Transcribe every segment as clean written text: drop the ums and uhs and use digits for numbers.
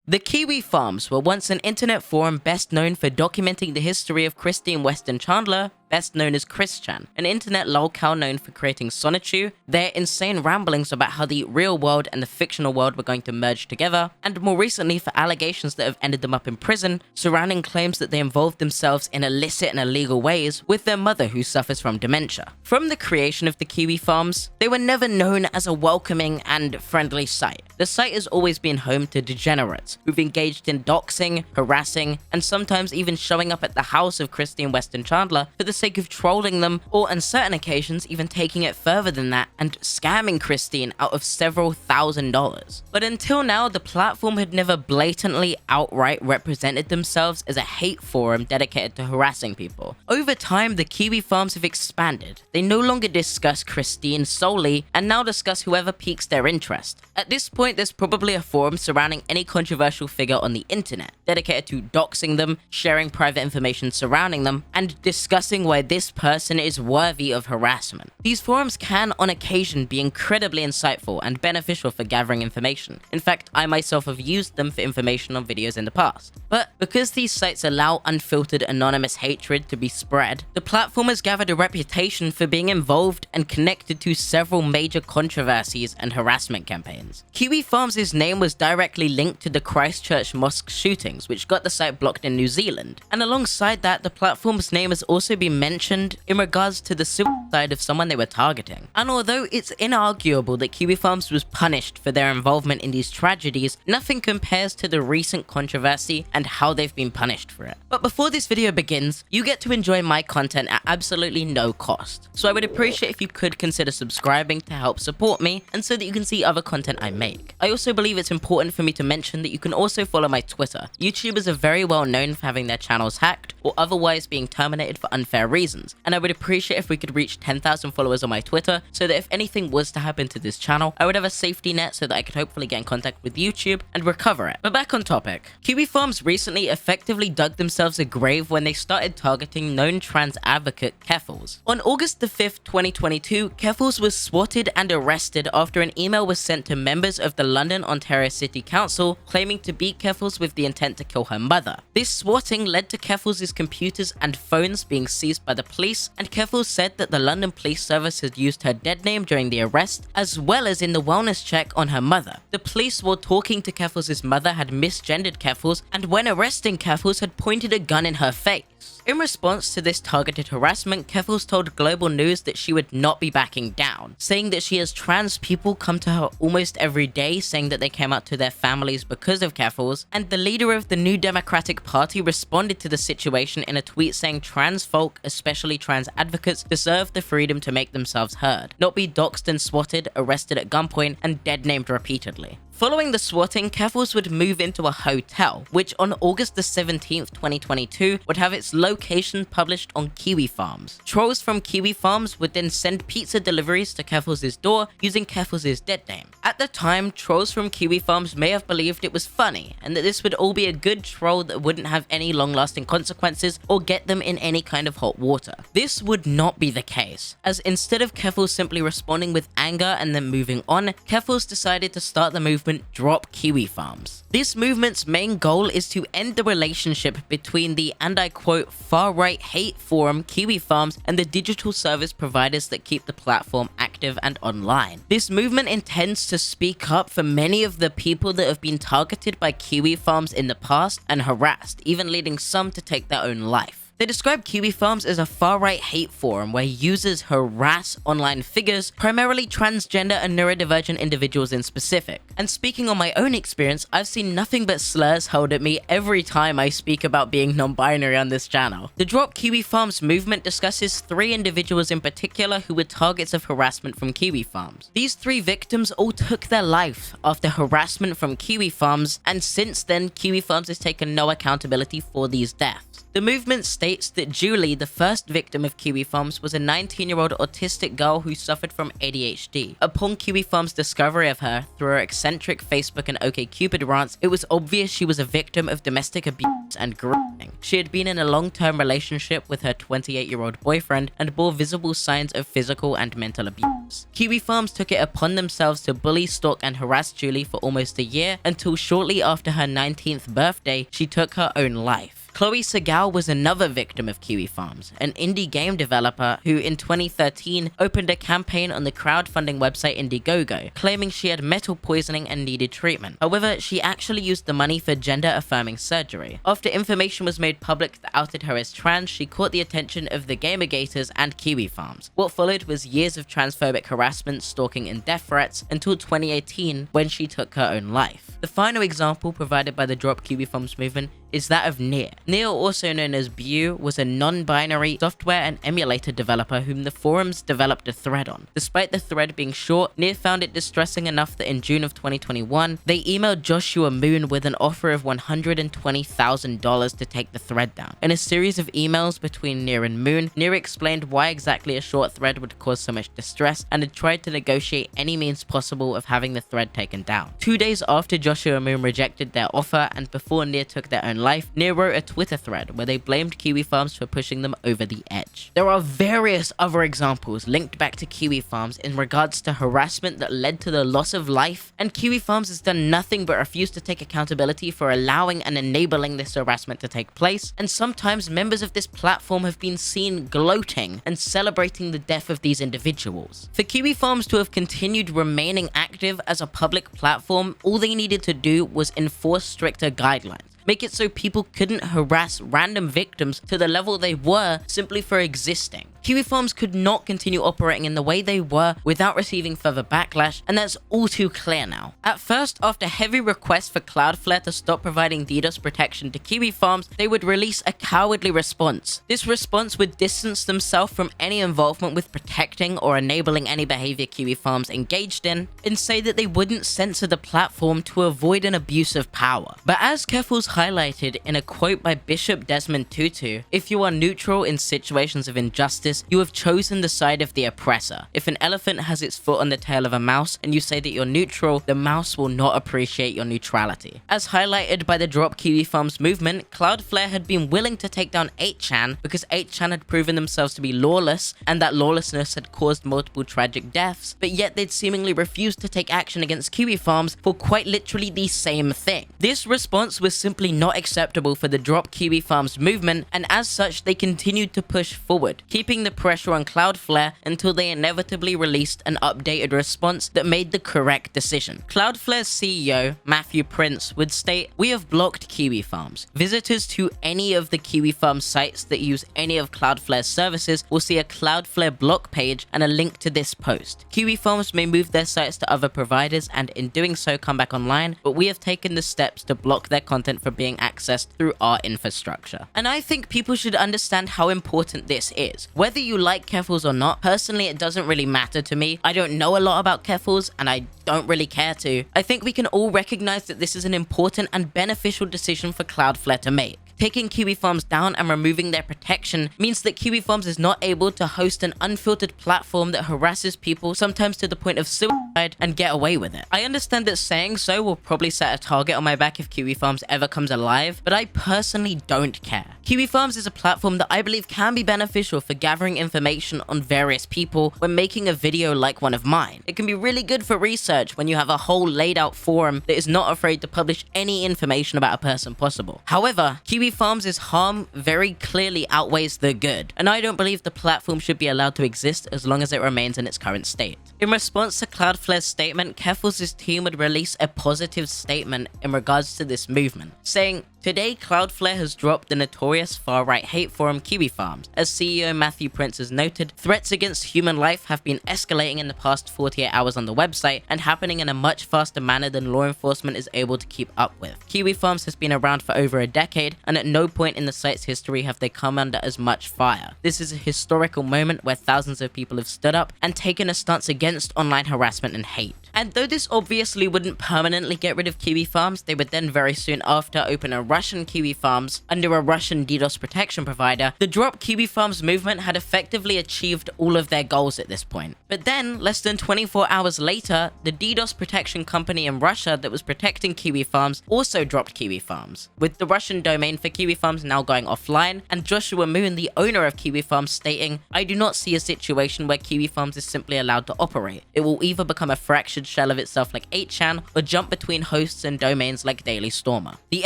The Kiwi Farms were once an internet forum best known for documenting the history of Christine Weston Chandler, best known as Christian, an internet lolcow known for creating Sonichu, their insane ramblings about how the real world and the fictional world were going to merge together, and more recently for allegations that have ended them up in prison surrounding claims that they involved themselves in illicit and illegal ways with their mother who suffers from dementia. From the creation of the Kiwi Farms, they were never known as a welcoming and friendly site. The site has always been home to degenerates who've engaged in doxing, harassing, and sometimes even showing up at the house of Christine Weston Chandler for the sake of trolling them, or on certain occasions even taking it further than that and scamming Christine out of several $1,000s. But until now, the platform had never blatantly outright represented themselves as a hate forum dedicated to harassing people. Over time, the Kiwi Farms have expanded. They no longer discuss Christine solely, and now discuss whoever piques their interest. At this point, there's probably a forum surrounding any controversial figure on the internet, dedicated to doxing them, sharing private information surrounding them, and discussing why this person is worthy of harassment. These forums can, on occasion, be incredibly insightful and beneficial for gathering information. In fact, I myself have used them for information on videos in the past. But because these sites allow unfiltered anonymous hatred to be spread, the platform has gathered a reputation for being involved and connected to several major controversies and harassment campaigns. Kiwi Farms' name was directly linked to the Christchurch mosque shootings, which got the site blocked in New Zealand. And alongside that, the platform's name has also been mentioned in regards to the suicide of someone they were targeting. And although it's inarguable that Kiwi Farms was punished for their involvement in these tragedies, nothing compares to the recent controversy and how they've been punished for it. But before this video begins, you get to enjoy my content at absolutely no cost. So I would appreciate if you could consider subscribing to help support me and so that you can see other content I make. I also believe it's important for me to mention that you can also follow my Twitter. YouTubers are very well known for having their channels hacked or otherwise being terminated for unfair reasons, and I would appreciate if we could reach 10,000 followers on my Twitter so that if anything was to happen to this channel, I would have a safety net so that I could hopefully get in contact with YouTube and recover it. But back on topic. Kiwi Farms recently effectively dug themselves a grave when they started targeting known trans advocate Keffals. On August the 5th, 2022, Keffals was swatted and arrested after an email was sent to members of the London, Ontario City Council claiming to beat Keffals with the intent to kill her mother. This swatting led to Keffals' computers and phones being seized by the police, and Keffals said that the London Police Service had used her dead name during the arrest, as well as in the wellness check on her mother. The police, while talking to Keffals' mother, had misgendered Keffals, and when arresting Keffals had pointed a gun in her face. In response to this targeted harassment, Keffals told Global News that she would not be backing down, saying that she has trans people come to her almost every day saying that they came out to their families because of Keffals, and the leader of the New Democratic Party responded to the situation in a tweet saying trans folk, especially trans advocates, deserve the freedom to make themselves heard, not be doxed and swatted, arrested at gunpoint, and dead-named repeatedly. Following the swatting, Keffals would move into a hotel, which on August the 17th, 2022, would have its location published on Kiwi Farms. Trolls from Kiwi Farms would then send pizza deliveries to Keffals' door using Keffals' dead name. At the time, trolls from Kiwi Farms may have believed it was funny, and that this would all be a good troll that wouldn't have any long-lasting consequences or get them in any kind of hot water. This would not be the case, as instead of Keffals simply responding with anger and then moving on, Keffals decided to start the movement Drop Kiwi Farms. This movement's main goal is to end the relationship between the, and I quote, far-right hate forum Kiwi Farms and the digital service providers that keep the platform active and online. This movement intends to speak up for many of the people that have been targeted by Kiwi Farms in the past and harassed, even leading some to take their own life. They describe Kiwi Farms as a far-right hate forum where users harass online figures, primarily transgender and neurodivergent individuals in specific. And speaking on my own experience, I've seen nothing but slurs hurled at me every time I speak about being non-binary on this channel. The Drop Kiwi Farms movement discusses 3 individuals in particular who were targets of harassment from Kiwi Farms. These 3 victims all took their life after harassment from Kiwi Farms, and since then, Kiwi Farms has taken no accountability for these deaths. The movement states that Julie, the first victim of Kiwi Farms, was a 19-year-old autistic girl who suffered from ADHD. Upon Kiwi Farms' discovery of her through her eccentric Facebook and OkCupid rants, it was obvious she was a victim of domestic abuse and grooming. She had been in a long-term relationship with her 28-year-old boyfriend and bore visible signs of physical and mental abuse. Kiwi Farms took it upon themselves to bully, stalk, and harass Julie for almost a year, until shortly after her 19th birthday, she took her own life. Chloe Segal was another victim of Kiwi Farms, an indie game developer who in 2013 opened a campaign on the crowdfunding website Indiegogo, claiming she had metal poisoning and needed treatment. However, she actually used the money for gender-affirming surgery. After information was made public that outed her as trans, she caught the attention of the Gamergators and Kiwi Farms. What followed was years of transphobic harassment, stalking, and death threats until 2018 when she took her own life. The final example provided by the Drop Kiwi Farms movement is that of Near. Near, also known as Bew, was a non-binary software and emulator developer whom the forums developed a thread on. Despite the thread being short, Near found it distressing enough that in June of 2021, they emailed Joshua Moon with an offer of $120,000 to take the thread down. In a series of emails between Near and Moon, Near explained why exactly a short thread would cause so much distress and had tried to negotiate any means possible of having the thread taken down. 2 days after Joshua Moon rejected their offer and before Near took their own life, Near wrote a Twitter thread where they blamed Kiwi Farms for pushing them over the edge. There are various other examples linked back to Kiwi Farms in regards to harassment that led to the loss of life, and Kiwi Farms has done nothing but refuse to take accountability for allowing and enabling this harassment to take place, and sometimes members of this platform have been seen gloating and celebrating the death of these individuals. For Kiwi Farms to have continued remaining active as a public platform, all they needed to do was enforce stricter guidelines. Make it so people couldn't harass random victims to the level they were simply for existing. Kiwi Farms could not continue operating in the way they were without receiving further backlash, and that's all too clear now. At first, after heavy requests for Cloudflare to stop providing DDoS protection to Kiwi Farms, they would release a cowardly response. This response would distance themselves from any involvement with protecting or enabling any behavior Kiwi Farms engaged in, and say that they wouldn't censor the platform to avoid an abuse of power. But as Keffals highlighted in a quote by Bishop Desmond Tutu, if you are neutral in situations of injustice, you have chosen the side of the oppressor. If an elephant has its foot on the tail of a mouse and you say that you're neutral, the mouse will not appreciate your neutrality. As highlighted by the Drop Kiwi Farms movement, Cloudflare had been willing to take down 8chan because 8chan had proven themselves to be lawless and that lawlessness had caused multiple tragic deaths, but yet they'd seemingly refused to take action against Kiwi Farms for quite literally the same thing. This response was simply not acceptable for the Drop Kiwi Farms movement, and as such they continued to push forward, keeping the pressure on Cloudflare until they inevitably released an updated response that made the correct decision. Cloudflare's CEO, Matthew Prince, would state, "We have blocked Kiwi Farms. Visitors to any of the Kiwi Farms sites that use any of Cloudflare's services will see a Cloudflare block page and a link to this post. Kiwi Farms may move their sites to other providers and in doing so come back online, but we have taken the steps to block their content from being accessed through our infrastructure." And I think people should understand how important this is. Whether you like Keffals or not, personally it doesn't really matter to me. I don't know a lot about Keffals and I don't really care to. I think we can all recognize that this is an important and beneficial decision for Cloudflare to make. Taking Kiwi Farms down and removing their protection means that Kiwi Farms is not able to host an unfiltered platform that harasses people, sometimes to the point of suicide, and get away with it. I understand that saying so will probably set a target on my back if Kiwi Farms ever comes alive, but I personally don't care. Kiwi Farms is a platform that I believe can be beneficial for gathering information on various people when making a video like one of mine. It can be really good for research when you have a whole laid out forum that is not afraid to publish any information about a person possible. However, Kiwi Farms' harm very clearly outweighs the good, and I don't believe the platform should be allowed to exist as long as it remains in its current state. In response to Cloudflare's statement, Keffals' team would release a positive statement in regards to this movement, saying, "Today, Cloudflare has dropped the notorious far-right hate forum Kiwi Farms. As CEO Matthew Prince has noted, threats against human life have been escalating in the past 48 hours on the website and happening in a much faster manner than law enforcement is able to keep up with. Kiwi Farms has been around for over a decade, and at no point in the site's history have they come under as much fire. This is a historical moment where thousands of people have stood up and taken a stance against online harassment and hate." And though this obviously wouldn't permanently get rid of Kiwi Farms, they would then very soon after open a Russian Kiwi Farms under a Russian DDoS protection provider. The Drop Kiwi Farms movement had effectively achieved all of their goals at this point. But then, less than 24 hours later, the DDoS protection company in Russia that was protecting Kiwi Farms also dropped Kiwi Farms, with the Russian domain for Kiwi Farms now going offline, and Joshua Moon, the owner of Kiwi Farms, stating, "I do not see a situation where Kiwi Farms is simply allowed to operate. It will either become a fractured shell of itself like 8chan, or jump between hosts and domains like Daily Stormer." The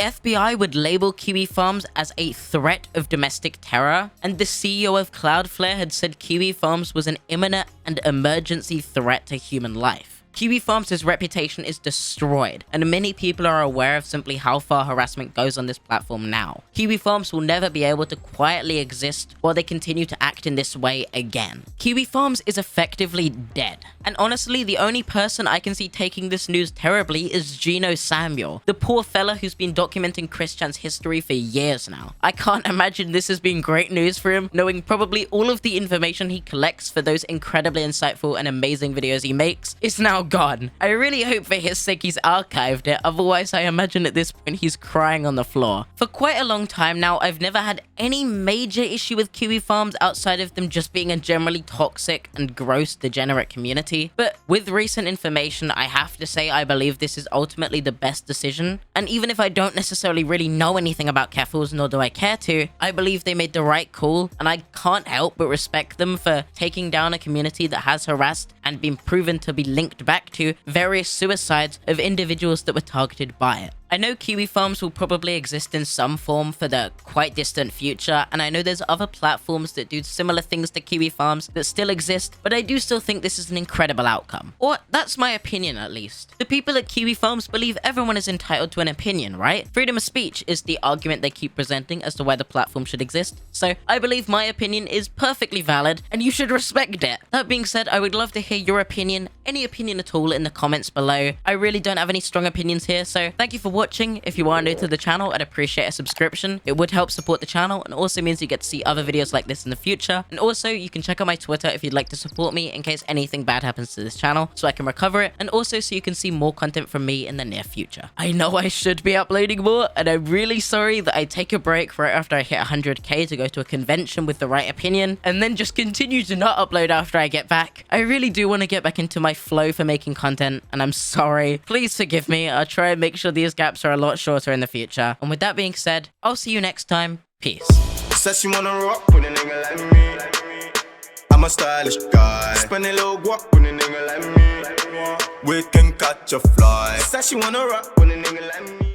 FBI would label Kiwi Farms as a threat of domestic terror, and the CEO of Cloudflare had said Kiwi Farms was an imminent and emergency threat to human life. Kiwi Farms' reputation is destroyed, and many people are aware of simply how far harassment goes on this platform now. Kiwi Farms will never be able to quietly exist while they continue to act in this way again. Kiwi Farms is effectively dead, and honestly, the only person I can see taking this news terribly is Gino Samuel, the poor fella who's been documenting Chris Chan's history for years now. I can't imagine this has been great news for him, knowing probably all of the information he collects for those incredibly insightful and amazing videos he makes is now gone. I really hope for his sake he's archived it, otherwise I imagine at this point he's crying on the floor. For quite a long time now, I've never had any major issue with Kiwi Farms outside of them just being a generally toxic and gross degenerate community, but with recent information, I have to say I believe this is ultimately the best decision, and even if I don't necessarily really know anything about Keffals, nor do I care to, I believe they made the right call, and I can't help but respect them for taking down a community that has harassed and been proven to be linked back to various suicides of individuals that were targeted by it. I know Kiwi Farms will probably exist in some form for the quite distant future, and I know there's other platforms that do similar things to Kiwi Farms that still exist, but I do still think this is an incredible outcome. Or that's my opinion at least. The people at Kiwi Farms believe everyone is entitled to an opinion, right? Freedom of speech is the argument they keep presenting as to why the platform should exist, so I believe my opinion is perfectly valid, and you should respect it. That being said, I would love to hear your opinion, any opinion at all, in the comments below. I really don't have any strong opinions here, so thank you for watching. If you are new to the channel, I'd appreciate a subscription. It would help support the channel and also means you get to see other videos like this in the future. And also, you can check out my Twitter if you'd like to support me in case anything bad happens to this channel so I can recover it, and also so you can see more content from me in the near future. I know I should be uploading more, and I'm really sorry that I take a break right after I hit 100k to go to a convention with the right opinion, and then just continue to not upload after I get back. I really do want to get back into my flow for making content, and I'm sorry. Please forgive me. I'll try and make sure these gaps are a lot shorter in the future. And with that being said, I'll see you next time. Peace. Said she wanna rock with a nigga like me. I'm a stylish guy. Spend a little guap with a nigga like me. We can catch a fly. Said she wanna rock with a nigga like me.